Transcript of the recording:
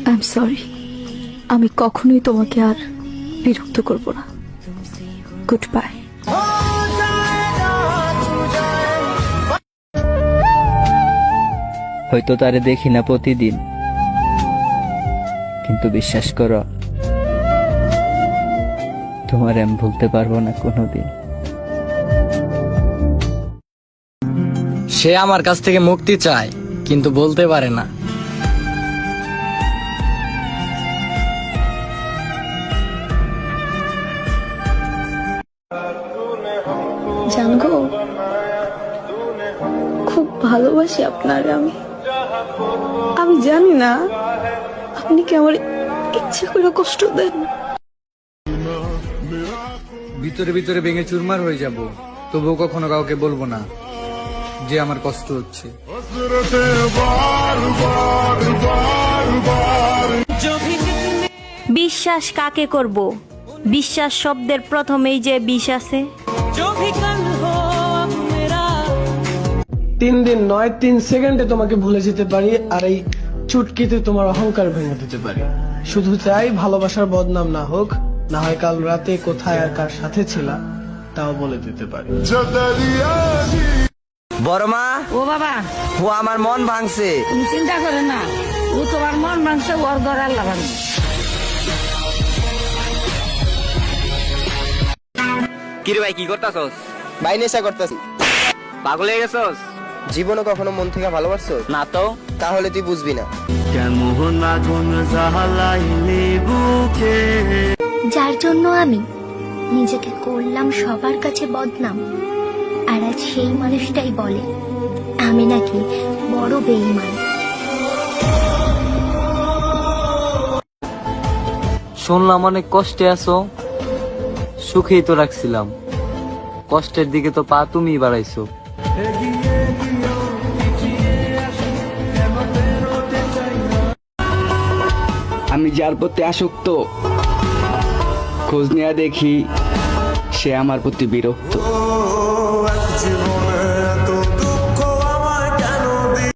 I am sorry, আমি কখনোই তোমাকে আর বিরক্ত করব না। Good bye. হয়তো তারে দেখি না প্রতিদিন, কিন্তু বিশ্বাস করো, তোমার আমি ভুলতে পারবো না কোনোদিন। সে আমার কাছ থেকে মুক্তি চায়, কিন্তু বলতে পারে না। জানগো, খুব ভালোবাসি আপনারে আমি। আমি জানি না আপনি কি আমার ইচ্ছে করে কষ্ট দেন। ভিতরে ভিতরে ভেঙে চুরমার হয়ে যাব, তবুও কখনো কাউকে বলবো না যে আমার কষ্ট হচ্ছে। বিশ্বাস কাকে করব? বিশ্বাস শব্দের প্রথমেই যে বিষ আছে। 3 দিন নয় 3 সেকেন্ডে তোমাকে ভুলে যেতে পারি, আর এই চুটকিতে তোমার অহংকার ভেঙে দিতে পারি। শুধু চাই ভালোবাসার বদনাম না হোক, না হয় কাল রাতে কোথায় আর কার সাথে ছিলা তাও বলে দিতে পারি। বড় মা, ও বাবা, ও আমার মন ভাঙছে। তুমি চিন্তা করে না, ও তোমার মন ভাঙছে, ওর ঘর আল্লাহ ভাঙছে। কিরে ভাই, কি করতাছস? ভাই নেশা করতেছি। পাগল হয়ে গেছস? জীবনে কখনো মন থেকে ভালোবাসছো না তো। তাহলে তুই বুঝবি না। যার জন্য আমি নিজেকে করলাম সবার কাছে বদনাম, আর আজ সেই মানুষটাই বলে আমি নাকি বড় বেঈমান। শুনলাম অনেক কষ্টে আছো, সুখেই তো রাখছিলাম, কষ্টের দিকে তো পা তুমি বাড়াইছো। আমি যার প্রতি আসক্ত, খোঁজ নেয়া দেখি সে আমার প্রতি বিরক্ত।